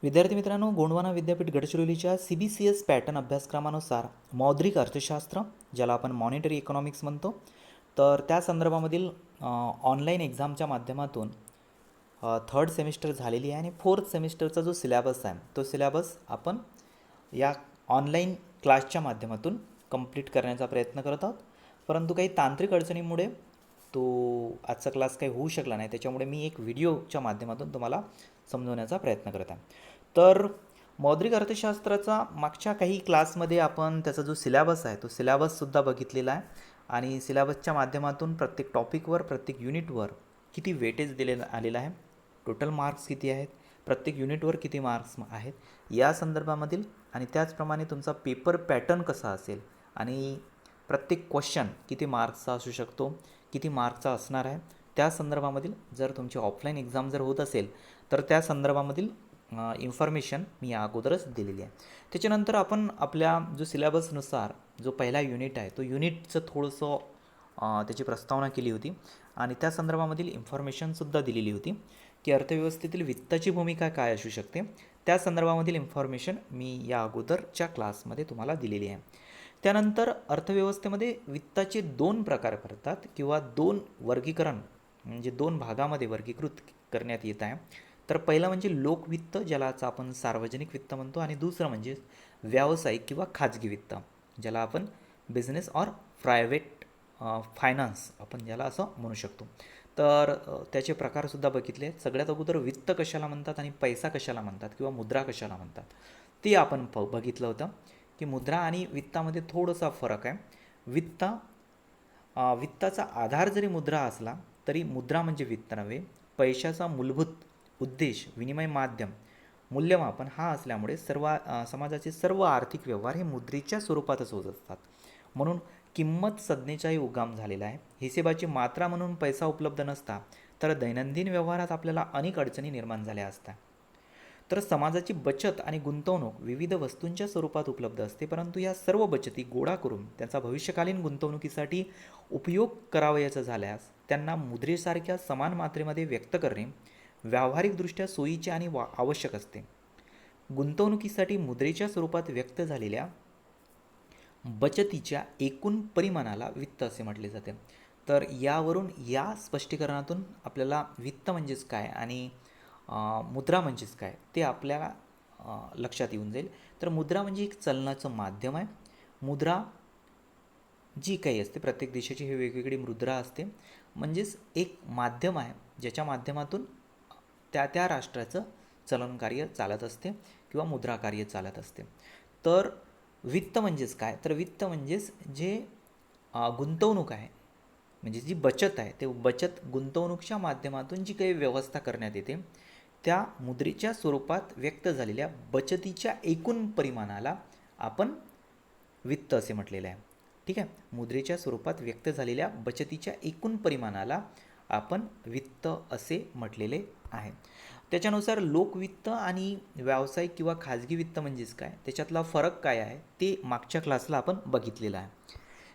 विद्यार्थी मित्रांनो, गोंडवाना विद्यापीठ गडचिरोलीच्या CBCS पॅटर्न अभ्यासक्रमानुसार मौद्रिक अर्थशास्त्र, ज्याला आपण मॉनिटरी इकॉनॉमिक्स म्हणतो, तर त्या संदर्भामधील ऑनलाईन एक्झामच्या माध्यमातून थर्ड सेमिस्टर झालेली आहे आणि फोर्थ सेमिस्टरचा जो सिलॅबस आहे तो सिलॅबस आपण या ऑनलाईन क्लासच्या माध्यमातून कंप्लीट करण्याचा प्रयत्न करत आहोत. परंतु काही तांत्रिक अडचणीमुळे तो आजचा क्लास काही होऊ शकला नाही. त्याच्यामुळे मी एक व्हिडिओच्या माध्यमातून तुम्हाला समजवण्याचा प्रयत्न करत आहे. तर मौद्रिक अर्थशास्त्राचा मागच्या काही क्लासमध्ये आपण त्याचा जो सिलॅबस आहे तो सिलॅबससुद्धा बघितलेला आहे आणि सिलॅबसच्या माध्यमातून प्रत्येक टॉपिकवर, प्रत्येक युनिटवर किती वेटेज दिलेलं आलेलं आहे, टोटल मार्क्स किती आहेत, प्रत्येक युनिटवर किती मार्क्स आहेत या संदर्भामधील, आणि त्याचप्रमाणे तुमचा पेपर पॅटर्न कसा असेल आणि प्रत्येक क्वेश्चन किती मार्क्सचा असू शकतो, किती मार्क्सचा असणार आहे, त्या संदर्भामधील, जर तुमची ऑफलाईन एक्झाम जर होत असेल तर त्या संदर्भामधील इन्फॉर्मेशन मी या अगोदरच दिलेली आहे. त्याच्यानंतर आपण आपल्या जो सिलॅबसनुसार जो पहिला युनिट आहे तो युनिटचं थोडंसं त्याची प्रस्तावना केली होती आणि त्या संदर्भामधील इन्फॉर्मेशनसुद्धा दिलेली होती की अर्थव्यवस्थेतील वित्ताची भूमिका काय असू शकते. त्या संदर्भामधील इन्फॉर्मेशन मी या अगोदरच्या क्लासमध्ये तुम्हाला दिलेली आहे. त्यानंतर अर्थव्यवस्थेमध्ये वित्ताचे दोन प्रकार करतात किंवा दोन वर्गीकरण म्हणजे दोन भागामध्ये वर्गीकृत करण्यात येत आहे. तर पहिलं म्हणजे लोकवित्त, ज्याला आपण सार्वजनिक वित्त म्हणतो, आणि दुसरं म्हणजे व्यावसायिक किंवा खाजगी वित्त, ज्याला आपण बिझनेस ऑर प्रायव्हेट फायनान्स आपण ज्याला असं म्हणू शकतो. तर त्याचे प्रकारसुद्धा बघितले. सगळ्यात अगोदर वित्त कशाला म्हणतात आणि पैसा कशाला म्हणतात किंवा मुद्रा कशाला म्हणतात ते आपण बघितलं होतं की मुद्रा आणि वित्तामध्ये थोडासा फरक आहे. वित्ताचा आधार जरी मुद्रा असला तरी मुद्रा म्हणजे वित्त नव्हे. पैशाचा मूलभूत उद्देश विनिमय माध्यम मूल्यमापन हा असल्यामुळे समाजाचे सर्व आर्थिक व्यवहार हे मुद्रेच्या स्वरूपातच होत असतात. म्हणून किंमत संज्ञेचाही उगम झालेला आहे. हिशेबाची मात्रा म्हणून पैसा उपलब्ध नसता तर दैनंदिन व्यवहारात आपल्याला अनेक अडचणी निर्माण झाल्या असतात. तर समाजाची बचत आणि गुंतवणूक विविध वस्तूंच्या स्वरूपात उपलब्ध असते, परंतु या सर्व बचती गोळा करून त्याचा भविष्यकालीन गुंतवणुकीसाठी उपयोग करावयाचा झाल्यास त्यांना मुद्रेसारख्या समान मात्रेमध्ये व्यक्त करणे व्यावहारिकदृष्ट्या सोयीचे आणि आवश्यक असते. गुंतवणुकीसाठी मुद्रेच्या स्वरूपात व्यक्त झालेल्या बचतीच्या एकूण परिमाणाला वित्त असे म्हटले जाते. तर यावरून या स्पष्टीकरणातून आपल्याला वित्त म्हणजेच काय आणि मुद्रा म्हणजेच काय ते आपल्याला लक्षात येऊन जाईल. तर मुद्रा म्हणजे एक चलनाचं माध्यम आहे. मुद्रा जी काही असते, प्रत्येक देशाची ही वेगवेगळी मुद्रा असते, म्हणजेच एक माध्यम आहे ज्याच्या माध्यमातून त्या राष्ट्राचं चलनकार्य चालत असते किंवा मुद्रा कार्य चालत असते. तर वित्त म्हणजेच काय, तर वित्त म्हणजेच जे गुंतवणूक आहे म्हणजे जी बचत आहे, ते बचत गुंतवणूकच्या माध्यमातून जी काही व्यवस्था करण्यात येते त्या मुद्रेच्या स्वरूपात व्यक्त झालेल्या बचतीच्या एकूण परिमाणाला आपण वित्त असे म्हटलेलं आहे. ठीक आहे, मुद्रेच्या स्वरूपात व्यक्त झालेल्या बचतीच्या एकूण परिमाणाला आपण वित्त असे म्हटलेले आहे. त्याच्यानुसार लोकवित्त आणि व्यावसायिक किंवा खाजगी वित्त म्हणजेच काय, त्याच्यातला फरक काय आहे ते मागच्या क्लासला आपण बघितलेलं आहे.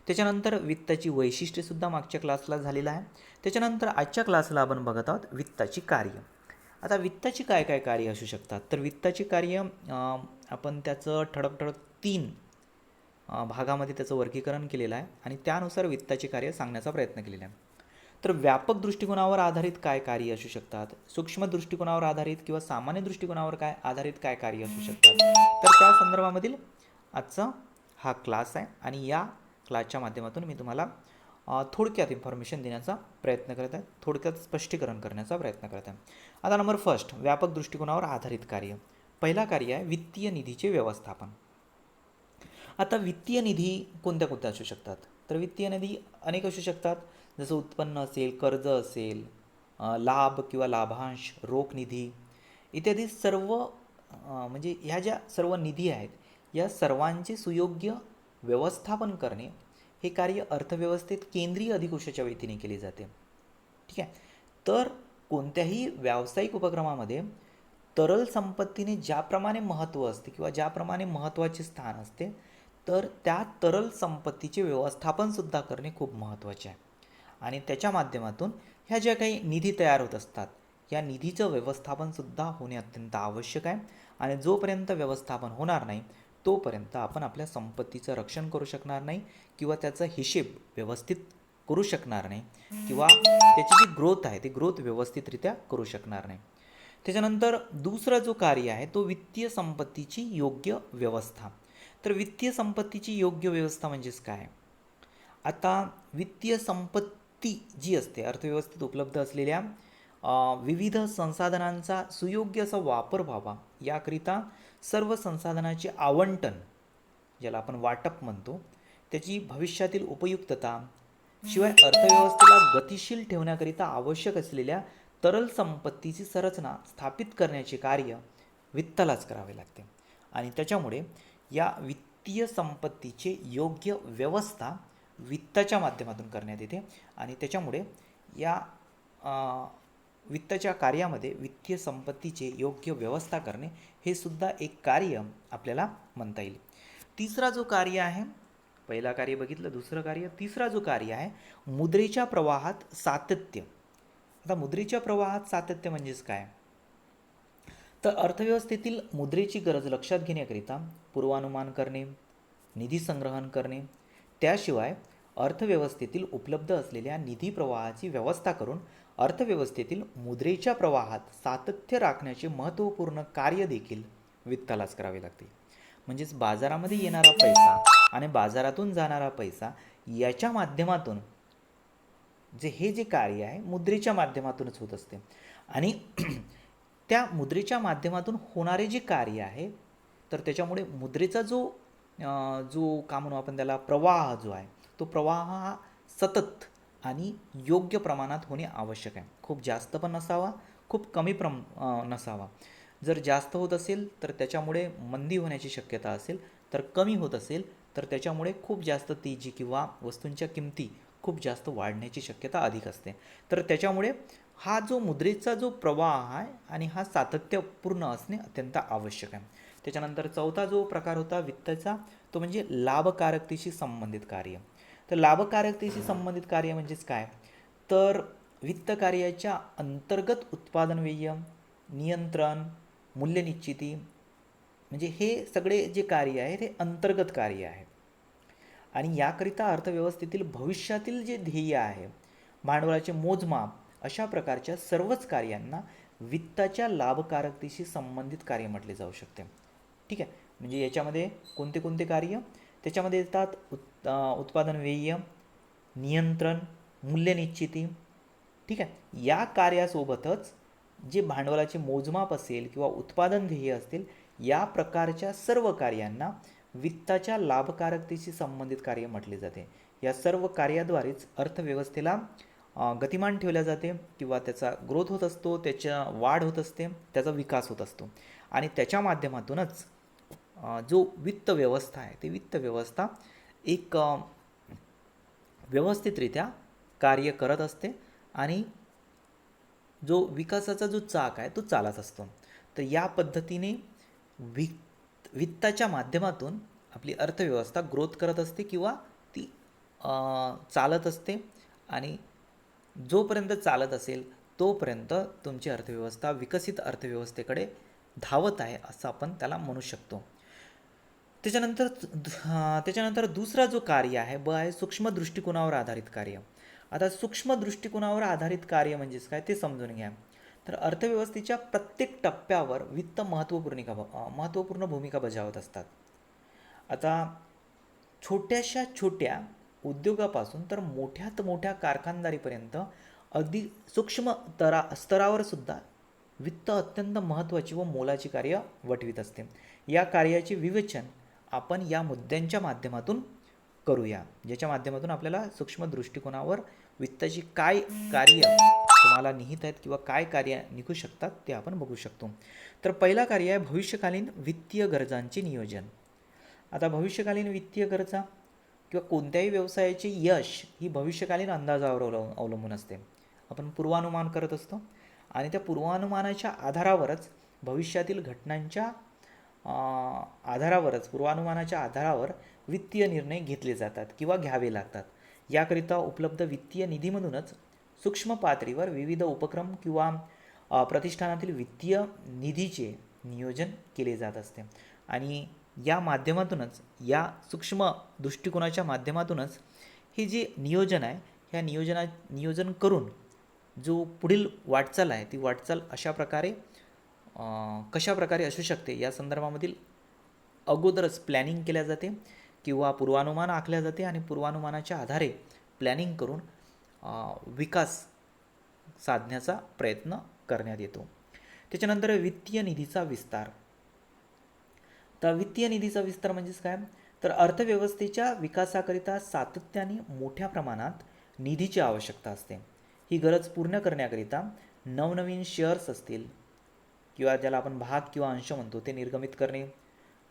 त्याच्यानंतर वित्ताची वैशिष्ट्येसुद्धा मागच्या क्लासला झालेलं आहे. त्याच्यानंतर आजच्या क्लासला आपण बघत आहोत वित्ताची कार्य. आता वित्ताची काय काय कार्य असू शकतात, तर वित्ताची कार्य आपण त्याचं ठळक तीन भागामध्ये त्याचं वर्गीकरण केलेलं आहे आणि त्यानुसार वित्ताची कार्य सांगण्याचा प्रयत्न केलेला आहे. तर व्यापक दृष्टिकोनावर आधारित काय कार्य असू शकतात, सूक्ष्म दृष्टिकोनावर आधारित किंवा सामान्य दृष्टिकोनावर काय आधारित काय कार्य असू शकतात, तर त्या संदर्भामधील आजचा हा क्लास आहे आणि या क्लासच्या माध्यमातून मी तुम्हाला थोडक्यात इन्फॉर्मेशन देण्याचा प्रयत्न करत आहे, थोडक्यात स्पष्टीकरण करण्याचा प्रयत्न करत आहे. आता नंबर फर्स्ट, व्यापक दृष्टिकोनावर आधारित कार्य. पहिला कार्य आहे वित्तीय निधीचे व्यवस्थापन. आता वित्तीय निधी कोणत्या कोणत्या असू शकतात, तर वित्तीय निधी अनेक असू शकतात, जसं उत्पन्न असेल, कर्ज असेल, लाभ किंवा लाभांश, रोख निधी इत्यादी सर्व म्हणजे ह्या ज्या सर्व निधी आहेत या सर्वांचे सुयोग्य व्यवस्थापन करणे हे कार्य अर्थव्यवस्थेत केंद्रीय अधिकोषाच्या वतीने केले जाते. ठीक आहे, तर कोणत्याही व्यावसायिक उपक्रमामध्ये तरल संपत्तीने ज्याप्रमाणे महत्त्व असते किंवा ज्याप्रमाणे महत्त्वाचे स्थान असते तर त्या तरल संपत्तीचे व्यवस्थापनसुद्धा करणे खूप महत्त्वाचे आहे. आणि त्याच्या माध्यमातून ह्या ज्या काही निधी तयार होत असतात या निधीचं व्यवस्थापनसुद्धा होणे अत्यंत आवश्यक आहे. आणि जोपर्यंत व्यवस्थापन होणार नाही तोपर्यंत आपण आपल्या संपत्तीचं रक्षण करू शकणार नाही किंवा त्याचा हिशेब व्यवस्थित करू शकणार नाही किंवा त्याची जी ग्रोथ आहे ती ग्रोथ व्यवस्थितरित्या करू शकणार नाही. त्याच्यानंतर दुसरा जो कार्य आहे तो वित्तीय संपत्तीची योग्य व्यवस्था. तर वित्तीय संपत्तीची योग्य व्यवस्था म्हणजेच काय? आता वित्तीय संपत्ती जी असते अर्थव्यवस्थेत उपलब्ध असलेल्या विविध संसाधनांचा सुयोग्य असा वापर व्हावा याकरिता सर्व संसाधनाचे आवंटन, ज्याला आपण वाटप म्हणतो, त्याची भविष्यातील उपयुक्तता, शिवाय अर्थव्यवस्थेला गतिशील ठेवण्याकरिता आवश्यक असलेल्या तरल संपत्तीची संरचना स्थापित करण्याचे कार्य वित्तालाच करावे लागते. आणि त्याच्यामुळे या वित्तीय संपत्तीचे योग्य व्यवस्था वित्ताच्या माध्यमातून करण्यात येते. आणि त्याच्यामुळे या वित्ताच्या कार्यामध्ये वित्तीय संपत्तीचे योग्य व्यवस्था करणे हे सुद्धा एक कार्य आपल्याला म्हणता येईल. तिसरा जो कार्य आहे, पहिला कार्य बघितलं, दुसरं कार्य, तिसरा जो कार्य आहे मुद्रेच्या प्रवाहात सातत्य. आता मुद्रेच्या प्रवाहात सातत्य म्हणजेच काय? तर अर्थव्यवस्थेतील मुद्रेची गरज लक्षात घेण्याकरिता पूर्वानुमान करणे, निधी संग्रहण करणे, त्याशिवाय अर्थव्यवस्थेतील उपलब्ध असलेल्या निधी प्रवाहाची व्यवस्था करून अर्थव्यवस्थेतील मुद्रेच्या प्रवाहात सातत्य राखण्याचे महत्त्वपूर्ण कार्य देखील वित्तालाच करावे लागते. म्हणजेच बाजारामध्ये येणारा पैसा आणि बाजारातून जाणारा पैसा याच्या माध्यमातून हे जे कार्य आहे मुद्रेच्या माध्यमातूनच होत असते. आणि त्या मुद्रेच्या माध्यमातून होणारे जे कार्य आहे तर त्याच्यामुळे मुद्रेचा जो का म्हणू आपण त्याला प्रवाह जो आहे तो प्रवाह हा सतत आणि योग्य प्रमाणात होणे आवश्यक आहे. खूप जास्त पण नसावा, खूप कमी नसावा. जर जास्त होत असेल तर त्याच्यामुळे मंदी होण्याची शक्यता असेल, तर कमी होत असेल तर त्याच्यामुळे खूप जास्त तेजी किंवा वस्तूंच्या किमती खूप जास्त वाढण्याची शक्यता अधिक असते. तर त्याच्यामुळे हा जो मुद्रेचा जो प्रवाह आहे आणि हा सातत्यपूर्ण असणे अत्यंत आवश्यक आहे. त्याच्यानंतर चौथा जो प्रकार होता वित्ताचा तो म्हणजे लाभकारकतेशी संबंधित कार्य. तर लाभकारकतेशी संबंधित कार्य म्हणजेच काय? तर वित्त कार्याच्या अंतर्गत उत्पादन व्यय, नियंत्रण, मूल्यनिश्चिती, म्हणजे हे सगळे जे कार्य आहे ते अंतर्गत कार्य आहे. आणि याकरिता अर्थव्यवस्थेतील भविष्यातील जे ध्येय आहे, भांडवलाचे मोजमाप, अशा प्रकारच्या सर्वच कार्यांना वित्ताच्या लाभकारकतेशी संबंधित कार्य म्हटले जाऊ शकते. ठीक आहे. म्हणजे याच्यामध्ये कोणते कोणते कार्य? त्याच्यामध्ये येतात उत्पादन व्यय, नियंत्रण, मूल्यनिश्चिती. ठीक आहे. या कार्यासोबतच जे भांडवलाचे मोजमाप असेल किंवा उत्पादन ध्येय असतील या प्रकारच्या सर्व कार्यांना वित्ताच्या लाभकारकतेशी संबंधित कार्य म्हटले जाते. या सर्व कार्याद्वारेच अर्थव्यवस्थेला गतिमान ठेवल्या जाते किंवा त्याचा ग्रोथ होत असतो, त्याच्या वाढ होत असते, त्याचा विकास होत असतो. आणि त्याच्या माध्यमातूनच जो वित्त व्यवस्था आहे ते वित्त व्यवस्था एक व्यवस्थितरित्या कार्य करत असते आणि जो विकासाचा जो चाक आहे तो चालत असतो. तर या पद्धतीने वित्ताच्या माध्यमातून आपली अर्थव्यवस्था ग्रोथ करत असते किंवा ती चालत असते. आणि जोपर्यंत चालत असेल तोपर्यंत तुमची अर्थव्यवस्था विकसित अर्थव्यवस्थेकडे धावत आहे असं आपण त्याला म्हणू शकतो. त्याच्यानंतर दुसरा जो कार्य आहे आहे सूक्ष्म दृष्टिकोनावर आधारित कार्य. आता सूक्ष्म दृष्टिकोनावर आधारित कार्य म्हणजेच काय ते समजून घ्या. तर अर्थव्यवस्थेच्या प्रत्येक टप्प्यावर वित्त महत्त्वपूर्ण भूमिका बजावत असतात. आता छोट्याशा छोट्या उद्योगापासून तर मोठ्यात मोठ्या कारखानदारीपर्यंत अगदी सूक्ष्म स्तरावर सुद्धा वित्त अत्यंत महत्त्वाची व मोलाची कार्य वठवीत असते. या कार्याचे विवेचन आपण या मुद्द्यांच्या माध्यमातून करूया, ज्याच्या माध्यमातून आपल्याला सूक्ष्म दृष्टिकोनावर वित्ताची काय कार्य तुम्हाला निहित आहेत किंवा काय कार्य निघू शकतात ते आपण बघू शकतो. तर पहिला कार्य आहे भविष्यकालीन वित्तीय गरजांचे नियोजन. आता भविष्यकालीन वित्तीय गरजा किंवा कोणत्याही व्यवसायाचे यश ही भविष्यकालीन अंदाजावर अवलंबून असते. आपण पूर्वानुमान करत असतो आणि त्या पूर्वानुमानाच्या आधारावरच भविष्यातील घटनांच्या पूर्वानुमानाच्या आधारावर वित्तीय निर्णय घेतले जातात किंवा घ्यावे लागतात. याकरिता उपलब्ध वित्तीय निधीमधूनच सूक्ष्म पातळीवर विविध उपक्रम किंवा प्रतिष्ठानातील वित्तीय निधीचे नियोजन केले जात असते आणि या माध्यमातूनच, या सूक्ष्म दृष्टिकोनाच्या माध्यमातूनच हे जे नियोजन आहे, ह्या नियोजन करून जो पुढील वाटचाल आहे ती वाटचाल कशा प्रकारे असू शकते या संदर्भामधील अगोदरच प्लॅनिंग केल्या जाते किंवा पूर्वानुमान आखल्या जाते आणि पूर्वानुमानाच्या आधारे प्लॅनिंग करून विकास साधण्याचा प्रयत्न करण्यात येतो. त्याच्यानंतर वित्तीय निधीचा विस्तार. तर वित्तीय निधीचा विस्तार म्हणजेच काय, तर अर्थव्यवस्थेच्या विकासाकरिता सातत्याने मोठ्या प्रमाणात निधीची आवश्यकता असते. ही गरज पूर्ण करण्याकरिता नवनवीन शेअर्स असतील किंवा ज्याला आपण भाग किंवा अंश म्हणतो ते निर्गमित करणे,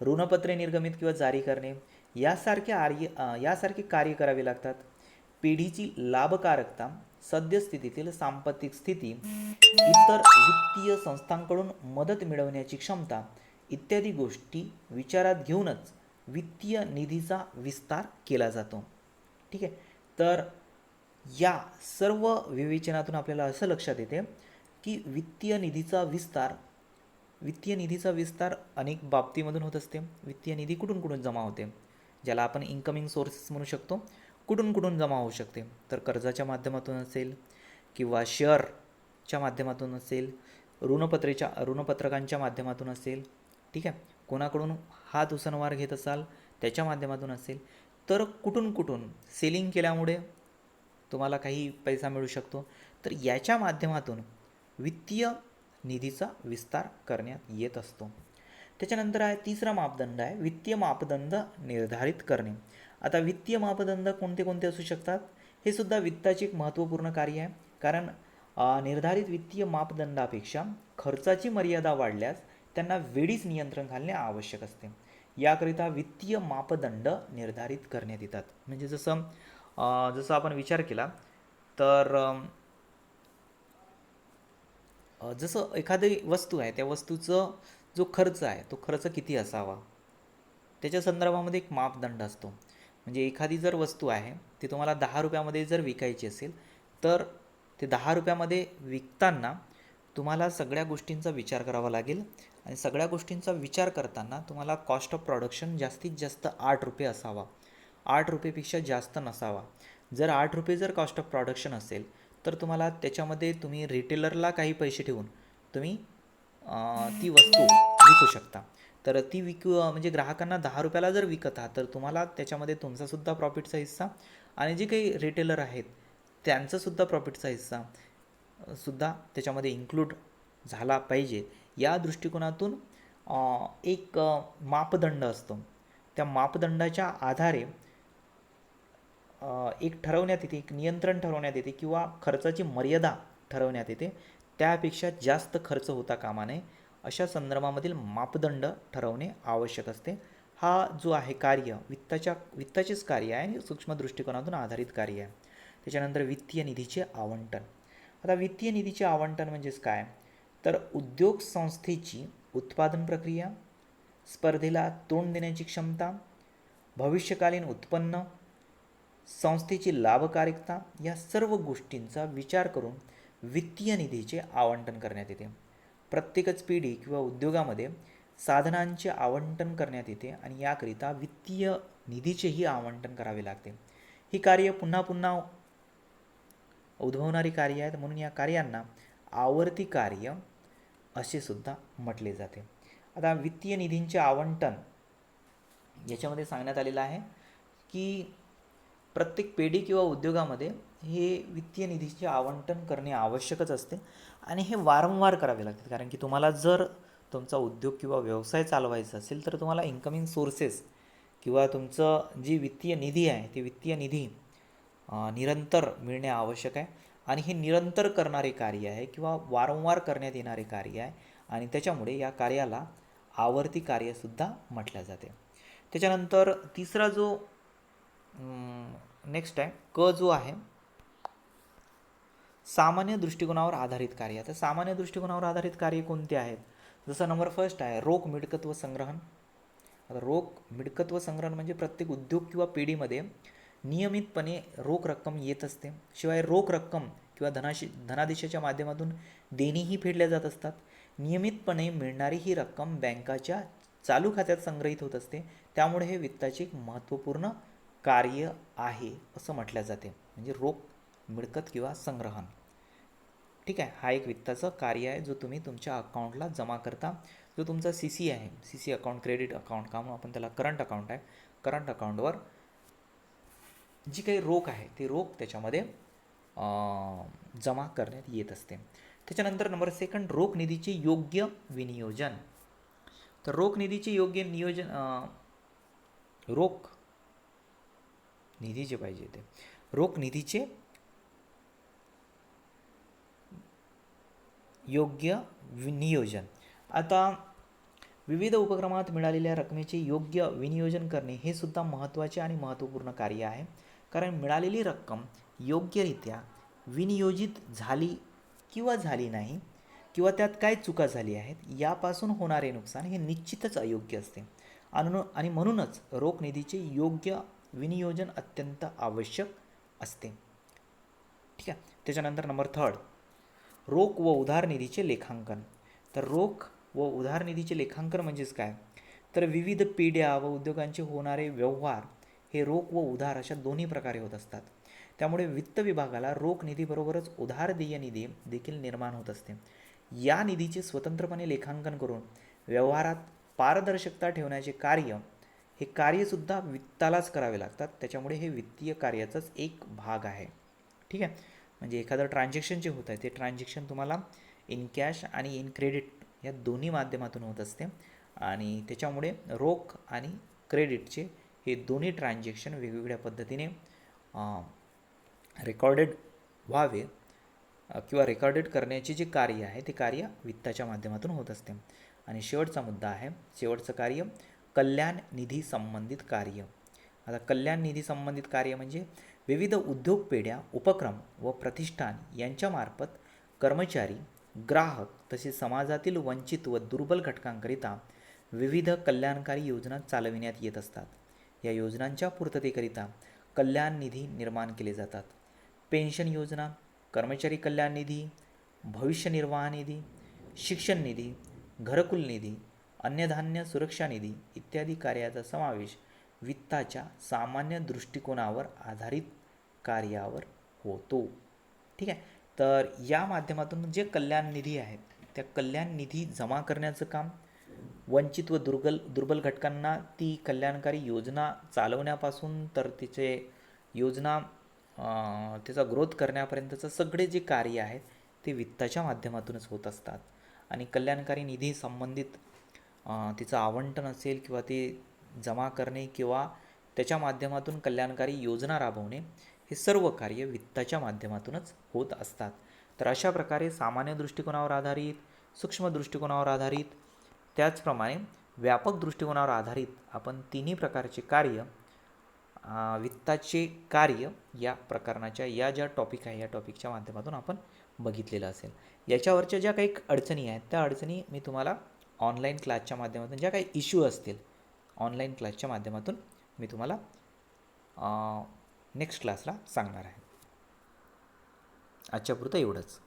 ऋणपत्रे निर्गमित किंवा जारी करणे यासारखे कार्य करावे लागतात. पेढीची लाभकारकता, सद्यस्थितीतील सांपत्तिक स्थिती, इतर वित्तीय संस्थांकडून मदत मिळवण्याची क्षमता इत्यादी गोष्टी विचारात घेऊनच वित्तीय निधीचा विस्तार केला जातो. ठीक आहे. तर या सर्व विवेचनातून आपल्याला असं लक्षात येते की वित्तीय निधीचा विस्तार अनेक बाबतीमधून होत असते. वित्तीय निधी कुठून कुठून जमा होते, ज्याला आपण इन्कमिंग सोर्सेस म्हणू शकतो, कुठून कुठून जमा होऊ शकते, तर कर्जाच्या माध्यमातून असेल किंवा शेअरच्या माध्यमातून असेल, ऋणपत्रकांच्या माध्यमातून असेल. ठीक आहे. कोणाकडून हात उसनवार घेत असाल त्याच्या माध्यमातून असेल, तर कुठून कुठून सेलिंग केल्यामुळे तुम्हाला काही पैसा मिळू शकतो. तर याच्या माध्यमातून वित्तीय निधीचा विस्तार करण्यात येत असतो. त्याच्यानंतर आहे तिसरा मापदंड आहे वित्तीय मापदंड निर्धारित करणे. आता वित्तीय मापदंड कोणते कोणते असू शकतात, हे सुद्धा वित्ताचे एक महत्त्वपूर्ण कार्य आहे. कारण निर्धारित वित्तीय मापदंडापेक्षा खर्चाची मर्यादा वाढल्यास त्यांना वेळीच नियंत्रण घालणे आवश्यक असते. याकरिता वित्तीय मापदंड निर्धारित करण्यात येतात. म्हणजे जसं आपण विचार केला तर जसं एखादी वस्तू आहे, त्या वस्तूचं जो खर्च आहे तो खर्च किती असावा त्याच्या संदर्भामध्ये एक मापदंड असतो. म्हणजे एखादी जर वस्तू आहे ती तुम्हाला 10 रुपयामध्ये जर विकायची असेल तर ते 10 रुपयामध्ये विकताना तुम्हाला सगळ्या गोष्टींचा विचार करावा लागेल आणि सगळ्या गोष्टींचा विचार करताना तुम्हाला कॉस्ट ऑफ प्रोडक्शन जास्तीत जास्त 8 रुपये असावा, 8 रुपयेपेक्षा जास्त नसावा. जर 8 रुपये जर कॉस्ट ऑफ प्रोडक्शन असेल तर तुम्हाला त्याच्यामध्ये तुम्ही रिटेलरला काही पैसे ठेवून तुम्ही ती वस्तू विकू शकता. तर ती म्हणजे ग्राहकांना 10 रुपयाला जर विकत आहात तर तुम्हाला त्याच्यामध्ये तुमचासुद्धा प्रॉफिटचा हिस्सा आणि जे काही रिटेलर आहेत त्यांचासुद्धा प्रॉफिटचा हिस्सा सुद्धा त्याच्यामध्ये इन्क्लूड झाला पाहिजे. या दृष्टिकोनातून एक मापदंड असतो. त्या मापदंडाच्या आधारे एक ठरवण्यात येते, एक नियंत्रण ठरवण्यात येते किंवा खर्चाची मर्यादा ठरवण्यात येते. त्यापेक्षा जास्त खर्च होता कामा नये अशा संदर्भामधील मापदंड ठरवणे आवश्यक असते. हा जो आहे कार्य वित्ताचेच कार्य आहे आणि सूक्ष्म दृष्टिकोनातून आधारित कार्य आहे. त्याच्यानंतर वित्तीय निधीचे आवंटन. आता वित्तीय निधीचे आवंटन म्हणजेच काय, तर उद्योग संस्थेची उत्पादन प्रक्रिया, स्पर्धेला तोंड देण्याची क्षमता, भविष्यकालीन उत्पन्न, संस्थेची लाभकारिता या सर्व गोष्टींचा विचार करून वित्तीय निधीचे आवंटन करण्यात येते. प्रत्येकच पिढी किंवा उद्योगामध्ये साधनांचे आवंटन करण्यात येते आणि याकरिता वित्तीय निधीचेही आवंटन करावे लागते. ही कार्य पुन्हा पुन्हा उद्भवणारी कार्य आहेत, म्हणून या कार्यांना आवर्ती कार्य असे सुद्धा म्हटले जाते. आता वित्तीय निधींचे आवंटन याच्यामध्ये सांगण्यात आलेलं आहे की प्रत्येक पेढी किंवा उद्योगामध्ये हे वित्तीय निधीचे आवंटन करणे आवश्यकच असते आणि हे वारंवार करावे लागते. कारण की तुम्हाला जर तुमचा उद्योग किंवा व्यवसाय चालवायचा असेल तर तुम्हाला इन्कमिंग सोर्सेस किंवा तुमचं जी वित्तीय निधी आहे ती वित्तीय निधी निरंतर मिळणे आवश्यक आहे आणि हे निरंतर करणारे कार्य आहे किंवा वारंवार करण्यात येणारे कार्य आहे आणि त्याच्यामुळे या कार्याला आवर्ती कार्यसुद्धा म्हटल्या जाते. त्याच्यानंतर तिसरा जो नेक्स्ट आहे जो आहे सामान्य दृष्टिकोनावर आधारित कार्य. आता सामान्य दृष्टिकोनावर आधारित कार्य कोणते आहेत, जसं नंबर फर्स्ट आहे रोख मिळकत व संग्रहण. आता रोख मिळकत व संग्रहण म्हणजे प्रत्येक उद्योग किंवा पिढीमध्ये नियमितपणे रोख रक्कम येत असते. शिवाय रोख रक्कम किंवा धनादेशाच्या माध्यमातून देणीही फेडल्या जात असतात. नियमितपणे मिळणारी ही रक्कम बँकाच्या चालू खात्यात संग्रहित होत असते. त्यामुळे हे वित्ताचे एक महत्त्वपूर्ण कार्य आहे असं म्हटलं जाते, म्हणजे रोख मिळकत किंवा संग्रहण. ठीक आहे, हा एक वित्ताचं कार्य आहे जो तुम्ही तुमच्या अकाउंटला जमा करता. जो तुमचा सी सी आहे, C C account, credit account, का म्हणून आपण त्याला करंट अकाउंट आहे, करंट अकाउंटवर जी काही रोख आहे ती रोख त्याच्यामध्ये जमा करण्यात येत असते. त्याच्यानंतर नंबर सेकंड, रोख निधीचे योग्य विनियोजन. तर रोख निधीचे योग्य नियोजन, रोख निधी जे पाहिजे ते रोख निधीचे योग्य नियोजन. आता विविध उपक्रमात मिळालेल्या रकमेचे योग्य विनियोजन करणे हे सुद्धा महत्त्वाचे आणि महत्त्वपूर्ण कार्य आहे. कारण मिळालेली रक्कम योग्यरित्या विनियोजित झाली किंवा झाली नाही, किंवा त्यात काय चुका झाली आहेत यापासून होणारे नुकसान हे निश्चितच अयोग्य असते. आणि म्हणूनच रोख निधीचे योग्य विनियोजन अत्यंत आवश्यक असते. ठीक आहे. त्याच्यानंतर नंबर थर्ड, रोख व उधार निधीचे लेखांकन. तर रोख व उधार निधीचे लेखांकन म्हणजेच काय, तर विविध पिढ्या व उद्योगांचे होणारे व्यवहार हे रोख व उधार अशा दोन्ही प्रकारे होत असतात. त्यामुळे वित्त विभागाला रोख निधीबरोबरच उधार देय निधी देखील निर्माण होत असते. या निधीचे स्वतंत्रपणे लेखांकन करून व्यवहारात पारदर्शकता ठेवण्याचे कार्य, हे कार्यसुद्धा वित्तालाच करावे लागतात. त्याच्यामुळे हे वित्तीय कार्याचाच एक भाग आहे. ठीक आहे, म्हणजे एखादं ट्रान्झॅक्शन जे होत आहे ते ट्रान्झॅक्शन तुम्हाला इन कॅश आणि इन क्रेडिट या दोन्ही माध्यमातून होत असते. आणि त्याच्यामुळे रोख आणि क्रेडिटचे हे दोन्ही ट्रान्झॅक्शन वेगवेगळ्या पद्धतीने रेकॉर्डेड व्हावे किंवा रेकॉर्डेड करण्याचे जे कार्य आहे ते कार्य वित्ताच्या माध्यमातून होत असते. आणि शेवटचा मुद्दा आहे, शेवटचं कार्य कल्याण निधी संबंधित कार्य. आता कल्याण निधी संबंधित कार्य म्हणजे विविध उद्योग पेढ्या, उपक्रम व प्रतिष्ठान यांच्यामार्फत कर्मचारी, ग्राहक तसेच समाजातील वंचित व दुर्बल घटकांकरिता विविध कल्याणकारी योजना चालविण्यात येत असतात. या योजनांच्या पूर्ततेकरिता कल्याण निधी निर्माण केले जातात. पेन्शन योजना, कर्मचारी कल्याण निधी, भविष्य निर्वाह निधी, शिक्षण निधी, घरकुल निधी, अन्नधान्य सुरक्षा निधी इत्यादी कार्याचा समावेश वित्ताच्या सामान्य दृष्टिकोनावर आधारित कार्यावर होतो. ठीक आहे, तर या माध्यमातून जे कल्याण निधी आहेत त्या कल्याण निधी जमा करण्याचं काम, वंचित व दुर्बल घटकांना ती कल्याणकारी योजना चालवण्यापासून तर तिचे योजना त्याचा ग्रोथ करण्यापर्यंतचं सगळे जे कार्य आहेत ते वित्ताच्या माध्यमातूनच होत असतात. आणि कल्याणकारी निधी संबंधित तिचं आवंटन असेल किंवा ते जमा करणे किंवा त्याच्या माध्यमातून कल्याणकारी योजना राबवणे हे सर्व कार्य वित्ताच्या माध्यमातूनच होत असतात. तर अशा प्रकारे सामान्य दृष्टिकोनावर आधारित, सूक्ष्म दृष्टिकोनावर आधारित, त्याचप्रमाणे व्यापक दृष्टिकोनावर आधारित आपण तिन्ही प्रकारचे कार्य, वित्ताचे कार्य या प्रकरणाच्या या ज्या टॉपिक आहे या टॉपिकच्या माध्यमातून आपण बघितलेलं असेल. याच्यावरच्या ज्या काही अडचणी आहेत त्या अडचणी मी तुम्हाला ऑनलाईन क्लासच्या माध्यमातून, ज्या काही इश्यू असतील ऑनलाईन क्लासच्या माध्यमातून मी तुम्हाला नेक्स्ट क्लासला सांगणार आहे. आजच्यापुरतं एवढंच.